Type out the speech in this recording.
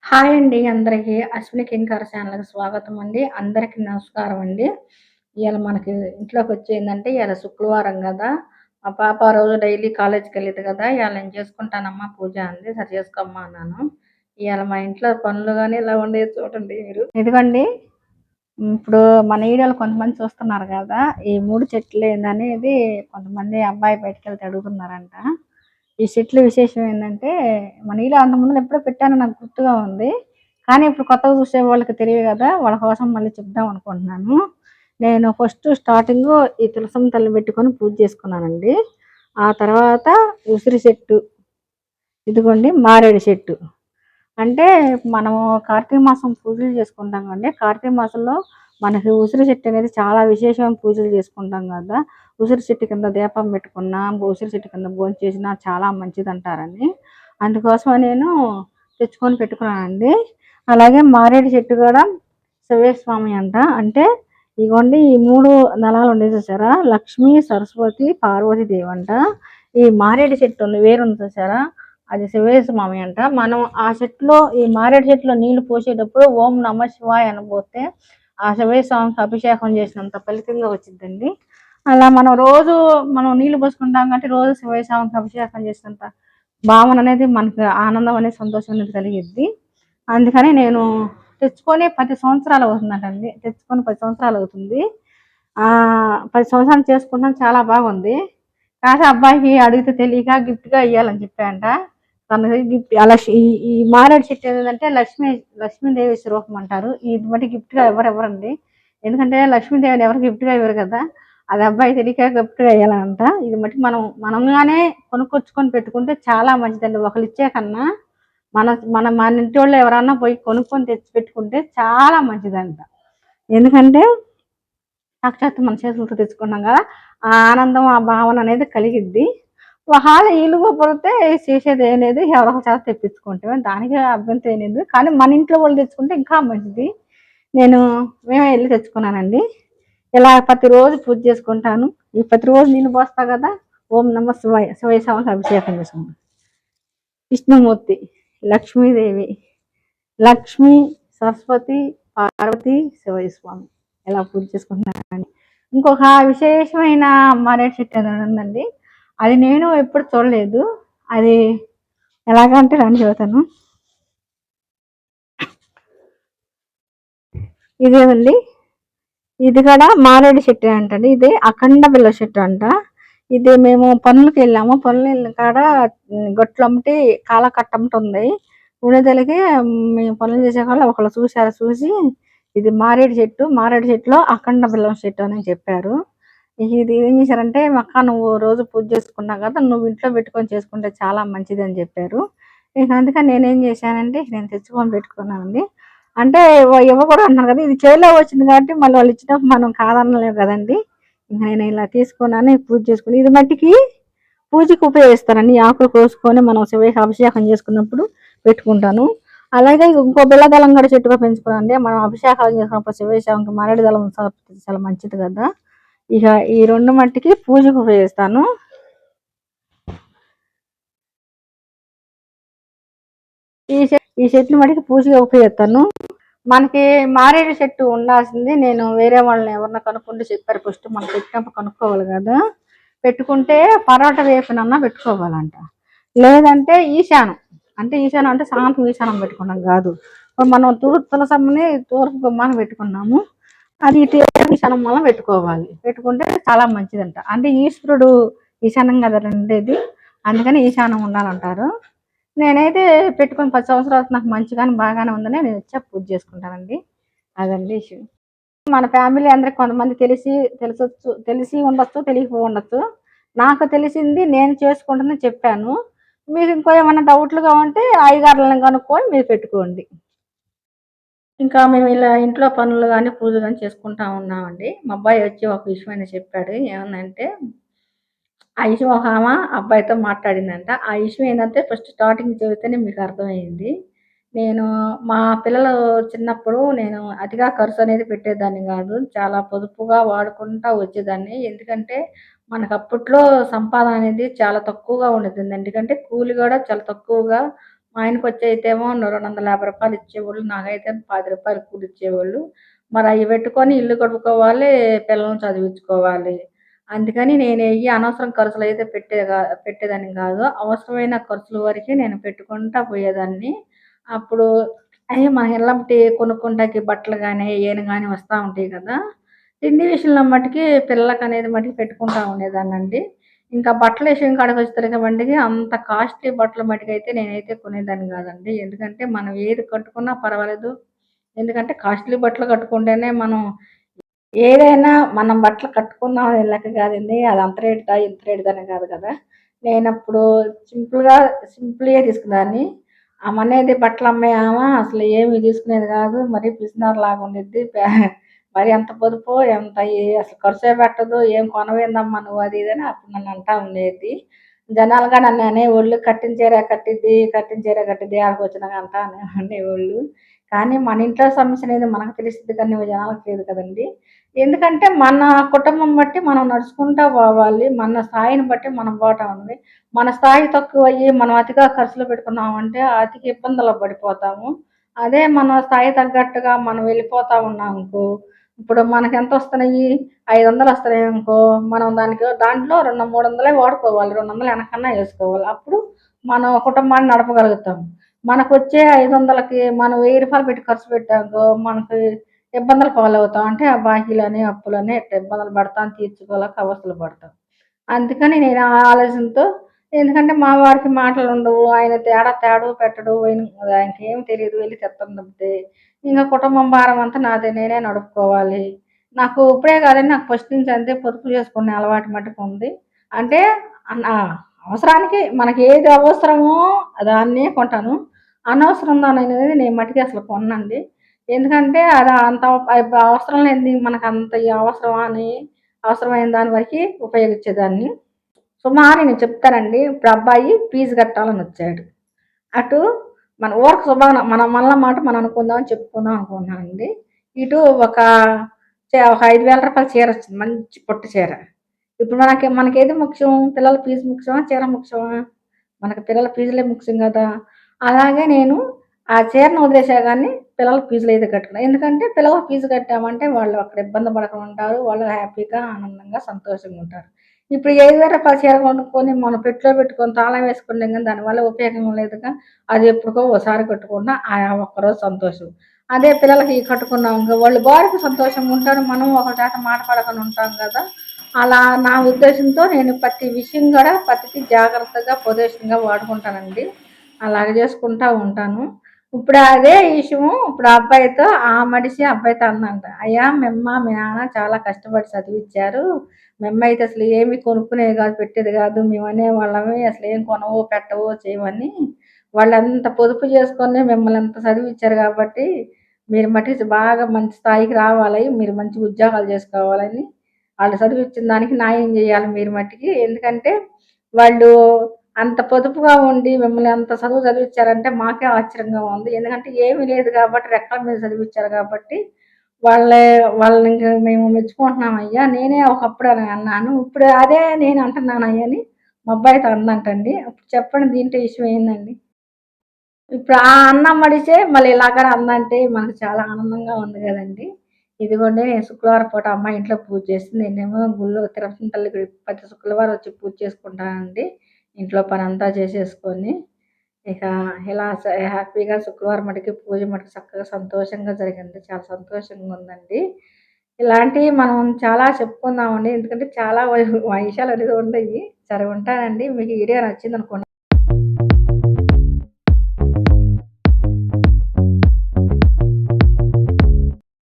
Hi అండి అందరికి. అశ్విని కింకార ఛానల్‌కి స్వాగతం అండి. అందరికి నమస్కారం అండి. ఇయాల మనకి ఇంట్లోకొచ్చేందంటే ఇయాల శుక్రవారం గదా! మా పాప ఆ రోజు డైలీ కాలేజ్‌కెళ్ళిద్ది గదా! ఇయాల నేను చేసుకుంటానమ్మా పూజ అంది. సరే చేసుకోమ్మా అన్నాను. ఇయాల మా ఇంట్లో పనులు గాని ఇలా ఉండేవి చూడండి మీరు. ఇదిగోండి ఇప్పుడు మన వీడియోలో కొంతమంది చూస్తున్నారు గదా! ఈ 3 చెట్లేందనేది కొంతమంది అబ్బాయి బయటికెళ్తే అడుగుతున్నారంట. ఈ చెట్లు విశేషం ఏందంటే, మన వీడియో అంతకుముందుల ఎప్పుడో పెట్టాను నాకు గుర్తుగా ఉంది. కానీ ఇప్పుడు కొత్తగా చూసే వాళ్ళకి తెలియదు గదా! వాళ్ళ కోసం మళ్ళీ చెప్దాం అనుకుంటున్నాను. నేను ఫస్ట్ స్టార్టింగు ఈ తులసమ్మ తల్లి పెట్టుకొని పూజ చేసుకున్నానండి. ఆ తర్వాత ఉసిరి చెట్టు, ఇదిగోండి మారేడు చెట్టు. అంటే మనము కార్తీక మాసం పూజలు చేసుకుంటాం కదండీ! కార్తీక మాసంలో మనకి ఉసిరి చెట్టు అనేది చాలా విశేషమైన పూజలు చేసుకుంటాం కదా! ఉసిరి చెట్టు కింద దీపం పెట్టుకున్నా, ఉసిరి చెట్టు కింద భోంచేసినా చాలా మంచిదంటారని. అందుకోసమని నేను తెచ్చుకొని పెట్టుకున్నానండి. అలాగే మారేడు చెట్టు కూడా శివయ్య స్వామి అంట. అంటే ఇగోండి ఈ 3 దళాలు ఉన్నాయి చూసారా? లక్ష్మి, సరస్వతి, పార్వతీదేవి అంట. ఈ మారేడు చెట్టు ఉంది వేరుంది చూసారా? అది శివయ్య స్వామి అంట. మనం ఆ చెట్టులో ఈ మారేడు చెట్టులో నీళ్లు పోసేటప్పుడు ఓం నమ శివాయ అనబోతే ఆ శివయ్య స్వామికి అభిషేకం చేసినంత ఫలితంగా వచ్చిద్దండి. అలా మనం నీళ్లు పోసుకుంటాం కాబట్టి రోజు శివయ్య స్వామికి అభిషేకం చేసినంత భావన అనేది మనకి ఆనందం అనేది సంతోషం అనేది కలిగిద్ది. అందుకని నేను తెచ్చుకొని 10 సంవత్సరాలు అవుతుందటండి. తెచ్చుకొని 10 సంవత్సరాలు అవుతుంది. 10 సంవత్సరాలు చేసుకుంటాం చాలా బాగుంది. కాకపోతే అబ్బాయికి అడిగితే తెలియక గిఫ్ట్‌గా ఇయ్యాలని చెప్పాడంట. తనది గిఫ్ట్ అలా ఈ ఈ మారేడు చెట్టు ఏంటంటే లక్ష్మీదేవి స్వరూపం అంటారు. ఇది మట్టి గిఫ్ట్‌గా ఎవరు ఇవ్వరండి. ఎందుకంటే లక్ష్మీదేవిని ఎవరు గిఫ్ట్‌గా ఇవ్వరు కదా! అది అబ్బాయికి తెలియక గిఫ్ట్‌గా ఇయ్యాలంట. ఇది మట్టి మనంగానే కొనుక్కొచ్చుకొని పెట్టుకుంటే చాలా మంచిదండి. ఒకళ్ళు ఇచ్చే కన్నా మన మన మన ఇంటోళ్ళు ఎవరన్నా పోయి కొనుక్కొని తెచ్చి పెట్టుకుంటే చాలా మంచిదంట. ఎందుకంటే సాక్షాత్తు మన చేతులతో తెచ్చుకున్నాం కదా! ఆ ఆనందం, ఆ భావన అనేది కలిగిద్ది. ఒకవేళ ఇవ్వకపోతే చేసేదేం లేదు. ఎవరో ఒక చేత తెప్పించుకుంటాం. దానికి అభ్యంతరం ఏం లేదు. కానీ మన ఇంట్లో వాళ్ళు తెచ్చుకుంటే ఇంకా మంచిది. నేను మేమే ఎళ్లి తెచ్చుకున్నానండి. ఇలా ప్రతిరోజు పూజ చేసుకుంటాను. ఈ ప్రతిరోజు నీళ్ళు పోస్తా కదా! ఓం నమ శివాయ, శివయ్య స్వామికి అభిషేకం చేసుకుంటాను. విష్ణుమూర్తి, లక్ష్మీదేవి, లక్ష్మి, సరస్వతి, పార్వతి, శివయ్య స్వామి ఇలా పూజ చేసుకుంటున్నానండి. ఇంకొక విశేషమైన మారేడు చెట్టు ఏదో ఉందండి. అది నేను ఎప్పుడు చూడలేదు. అది ఎలాగంటే రండి చెబుతాను. ఇదేనండి. ఇది కూడా మారేడు చెట్టు అంటండి. ఇది అఖండ బిల్వ చెట్టు అంట. ఇది మేము పనులకి వెళ్ళాము. పనులు వెళ్ళిన కాడ గట్లమ్మటి కాలకట్టమ్మటి ఉంది. ఉండేదలకి మేము పనులు చేసే కాడ ఒకళ్ళు చూశారు. చూసి ఇది మారేడు చెట్టు. మారేడు చెట్టులో అఖండ బిల్వం చెట్టు అని చెప్పారు. ఇది ఏం చేశారంటే అక్క నువ్వు రోజు పూజ చేసుకున్నావు కదా! నువ్వు ఇంట్లో పెట్టుకొని చేసుకుంటే చాలా మంచిది అని చెప్పారు. ఇక అందుకని నేనేం చేశానంటే నేను తెచ్చుకొని పెట్టుకున్నానండి. అంటే ఇవ్వకూడదు అంటున్నారు కదా! ఇది చేలో వచ్చింది కాబట్టి మళ్ళీ వాళ్ళు ఇచ్చినప్పుడు మనం కాదనలేము కదండీ! ఇంక నేను ఇలా తీసుకున్నాను పూజ చేసుకుని ఇది మట్టికి పూజకి ఉపయోగిస్తానండి. ఈ ఆకులు కోసుకొని మనం శివయ్యకి అభిషేకం చేసుకున్నప్పుడు పెట్టుకుంటాను. అలాగే ఇంకో బిళ్ళదళం కూడా చెట్టుగా పెంచుకున్నానండి. మనం అభిషేకాలు చేసినప్పుడు శివయ్య స్వామికి మారేడు దళం సమర్పిస్తే చాలా మంచిది కదా! ఇక ఈ 2 మట్టికి పూజకు ఉపయోగిస్తాను. ఈ చెట్లు మటుకు పూజగా ఉపయోగిస్తాను. మనకి మారేడు చెట్టు ఉండాల్సింది నేను వేరే వాళ్ళని ఎవరన్నా కనుక్కుంటే చెప్పారు. ఫస్ట్ మనం పెట్టినప్పుడు కనుక్కోవాలి కదా! పెట్టుకుంటే పరోటా వేపునన్నా పెట్టుకోవాలంట. లేదంటే ఈశానం. అంటే ఈశానం అంటే సాయంత్రం ఈశానం పెట్టుకున్నాం కాదు. మనం తులసమ్మని తూర్పు గుమ్మాన పెట్టుకున్నాము. అది ఇటు ఈశానం మూలం పెట్టుకోవాలి. పెట్టుకుంటే చాలా మంచిదంట. అంటే ఈశ్వరుడు ఈశానం కదా ఉండేది. అందుకని ఈశానం ఉండాలంటారు. నేనైతే పెట్టుకొని 10 సంవత్సరాలు నాకు మంచిగానే బాగానే ఉందని నేను వచ్చా పూజ చేసుకుంటానండి. అదండి ఇష్యూ. మన ఫ్యామిలీ అందరికి కొంతమంది తెలిసి ఉండొచ్చు, తెలియకపోయి ఉండొచ్చు. నాకు తెలిసింది నేను చేసుకుంటానని చెప్పాను. మీకు ఇంకో ఏమన్నా డౌట్లుగా ఉంటే అయ్యగారులను కనుక్కొని మీరు పెట్టుకోండి. ఇంకా మేము ఇలా ఇంట్లో పనులు గాని, పూజ గాని చేసుకుంటా ఉన్నామండి. మా అబ్బాయి వచ్చి ఒక విషయమైనా చెప్పాడు. ఏమనంటే ఆ విషయం ఒక అబ్బాయితో మాట్లాడిందంట. ఆ విషయం ఏందంటే ఫస్ట్ స్టార్టింగ్ చెబితేనే మీకు అర్థమయ్యింది. నేను మా పిల్లలు చిన్నప్పుడు నేను అతిగా ఖర్చు అనేది పెట్టేదాన్ని గాదు. చాలా పొదుపుగా వాడుకుంటా వచ్చేదాన్ని. ఎందుకంటే మనకు అప్పట్లో సంపాదన అనేది చాలా తక్కువగా ఉండేదండి. ఎందుకంటే కూలి గూడా చాలా తక్కువగా మా ఆయనకొచ్చేయితేమో రూ. 250 ఇచ్చేవోళ్ళు. నాకైతే రూ. 10 కూలిచ్చేవోళ్ళు. మరయి పెట్టుకొని ఇల్లు గడుపుకోవాలి, పిల్లల్ని చదివించుకోవాలి. అందుకని నేనెయ్యి అనవసరం ఖర్చులైతే పెట్టేదాన్ని గాదు. అవసరమైన ఖర్చుల వరకే నేను పెట్టుకుంటా పోయేదాన్ని. అప్పుడు మన ఇళ్ళమ్మటి కొనుక్కుంటాకి బట్టలు గానీ, ఏయైనా గానీ వస్తా ఉంటాయి గదా! తిండి విషయంలో మటికి పిల్లలకనేది మటికి పెట్టుకుంటా ఉండేదాన్నండి. ఇంకా బట్టల విషయం కాడికొచ్చేసరికి మటికి అంత కాస్ట్‌లీ బట్టలు మటికైతే నేనైతే కొనేదాన్ని గాదండి. ఎందుకంటే మనం ఏది కట్టుకున్నా పర్వాలేదు. ఎందుకంటే కాస్ట్‌లీ బట్టలు కట్టుకుంటేనే మనం ఏదైనా మనం బట్టలు కట్టుకున్నాం అనే లెక్క కాదండి. అది అంత రేటుదా, ఇంత రేటుదని కాదు కదా! నేనప్పుడు సింపుల్‌గా సింపుల్‌గే తీసుకునేదాన్ని. ఆమనేది బట్టలమ్మే అసలు ఏమి తీసుకునేది కాదు. మరీ పిసినారిలాగా ఉండిద్ది. మరి ఎంత పొదుపో ఎంత అసలు ఖర్చే పెట్టదు. ఏం కొనవేందమ్మా నువ్వు అది ఇది అని అప్పుడు నన్ను అంటా ఉండేది. జనాలుగా నన్ను అనేవోళ్ళు కట్టిన చీరే కట్టిద్ది, కట్టిన చీరే కట్టిద్ది ఆడికొచ్చినాక అంటా అనేవోళ్ళు. కానీ మన ఇంట్లో సమస్య అనేది మనకు తెలిసిద్ది కానీ జనాలకు తెలీదు కదండీ! ఎందుకంటే మన కుటుంబం బట్టి మనం నడుచుకుంటా పోవాలి. మన స్థాయిని బట్టి మనం పోవటం ఉంది. మన స్థాయి తక్కువయ్యి మనం అతిగా ఖర్చులు పెట్టుకున్నామంటే ఆర్థిక ఇబ్బందుల్లో పడిపోతాము. అదే మన స్థాయి తగ్గట్టుగా మనం వెళ్ళిపోతా ఉన్నామనుకో, ఇప్పుడు మనకెంతొస్తున్నాయి? 500 వస్తున్నాయనుకో, మనం దాంట్లో 200, 300 వాడుకోవాలి. 200 వెనకన్నా ఏసుకోవాలి. అప్పుడు మనం కుటుంబాన్ని నడపగలుగుతాం. మనకొచ్చే 500కి మనం రూ. 1000 పెట్టి ఖర్చు పెట్టామనుకో, మనకి ఇబ్బందుల పాలవుతాం. అంటే ఆ బాకీలని, అప్పులని ఇట్ట ఇబ్బందులు పడతాం. తీర్చుకోలేక అవస్థలు పడతాం. అందుకని నేను ఆ ఆలోచనతో ఎందుకంటే మా వారికి మాటలుండవు. ఆయన తేడు పెట్టడు. ఆయనకేమి తెలీదు. వెళ్లి తెత్తం తప్పితే. ఇంక కుటుంబం భారం అంతా నాదే. నేనే నడుపుకోవాలి. నాకు ఇప్పుడే కాదండి. నాకు ఫస్ట్ నుంచి అంతే పొదుపు చేసుకునే అలవాటు మట్టుకుంది. అంటే అవసరానికి మనకి ఏది అవసరమో దాన్నే కొంటాను. అనవసరం దాననేది నేను మటికి అసలు కొననండి. ఎందుకంటే అది అంత అవసరం లేనిది మనకంత అవసరమా అని అవసరమైన దాని వరకి ఉపయోగించేదాన్ని. సుమారు నేను చెప్తానండి. ఇప్పుడు అబ్బాయి ఫీజు కట్టాలనొచ్చాడు. అటు మన ఊరకు మనం మనల మాట మనం అనుకుందాం అని చెప్పుకుందాం అనుకున్నానండి. ఇటు ఒక రూ. 5,000 చీరొచ్చింది. మంచి పట్టు చీర. ఇప్పుడు మనకేది ముఖ్యం? పిల్లల ఫీజు ముఖ్యమా? చీర ముఖ్యమా? మనకు పిల్లల ఫీజులే ముఖ్యం గదా! అలాగే నేను ఆ చీరను వదిలేసా గానీ పిల్లల ఫీజులయితే కట్టుకున్నా. ఎందుకంటే పిల్లల ఫీజు కట్టామంటే వాళ్ళు అక్కడ ఇబ్బంది పడకుండా ఉంటారు. వాళ్ళు హ్యాపీగా, ఆనందంగా, సంతోషంగా ఉంటారు. ఇప్పుడు రూ. 5,000 చీర కొనుక్కొని మనం పెట్టెలో పెట్టుకొని తాళం వేసుకుంటాం గానీ దానివల్ల ఉపయోగం లేదుగా. అది ఎప్పుడుకో ఓసారి కట్టుకున్నా ఆ ఒక్కరోజు సంతోషం. అదే పిల్లలకి కట్టుకున్నామనుకో వాళ్ళు బారుకు సంతోషంగా ఉంటారు. మనం ఒక చాట మాట పడకుండా ఉంటాం గదా! అలా నా ఉద్దేశంతో నేను ప్రతి విషయం గూడా ప్రతిదీ జాగ్రత్తగా, పొజిషన్‌గా వాడుకుంటానండి. అలాగ చేసుకుంటా ఉంటాను. ఇప్పుడు అదే విషయము ఇప్పుడు ఆ మనిషి అబ్బాయితో అందంట. "అయ్యా! మీ నాన్న చాలా కష్టపడి చదివిచ్చారు. మేమ్మయితే అసలు ఏమి కొనుక్కునేది గాదు, పెట్టేది గాదు. మేమనేవాళ్ళమి అసలేం కొనవు, పెట్టవు, చేయవని. వాళ్ళంత పొదుపు చేసుకొని మిమ్మల్ని అంత చదివిచ్చారు గాబట్టి, మీరు మటికి బాగా మంచి స్థాయికి రావాలి. మీరు మంచి ఉద్యోగాలు జేసుకోవాలని ఆళ్ళు చదివిచ్చిన దానికి న్యాయం జేయాలి మీరు మటికి. ఎందుకంటే, వాళ్ళు అంత పొదుపుగా ఉండి మిమ్మల్ని అంత చదువు చదివిచ్చారంటే మాకే ఆశ్చర్యంగా ఉంది. ఎందుకంటే ఏమీ లేదు గాబట్టి రెక్కల మీద చదివిచ్చారు గాబట్టి, వాళ్ళే వాళ్ళనింక మేము మెచ్చుకుంటున్నామయ్యా. నేనే ఒకప్పుడు అని అన్నాను. ఇప్పుడు అదే నేను అంటున్నానయ్యా అని మా అబ్బాయితో అందంటండి. ఇప్పుడు చెప్పండి దీంట్లో విషయం ఏందండి? ఇప్పుడు ఆ అన్నం మడిచే మళ్ళీ ఇలాగ అందంటే మనకు చాలా ఆనందంగా ఉంది గదండీ! ఇదిగోండి నేను శుక్రవారం పూట అమ్మ ఇంట్లో పూజ చేసింది. నేనేమో గుళ్ళో తిరుపతి తల్లి గుడి ప్రతి శుక్రవారం వచ్చి పూజ చేసుకుంటానండి. ఇంట్లో పనంతా చేసేసుకొని. ఇక ఇలా హ్యాపీగా శుక్రవారం మటుకు పూజ మటుకు చక్కగా సంతోషంగా జరిగింది. చాలా సంతోషంగా ఉందండి. ఇలాంటివి మనం చాలా చెప్పుకుందామండి. ఎందుకంటే చాలా విషయాలు అనేది ఉండయి. సరే ఉంటానండి. మీకు ఈ వీడియో నచ్చిందనుకోండి.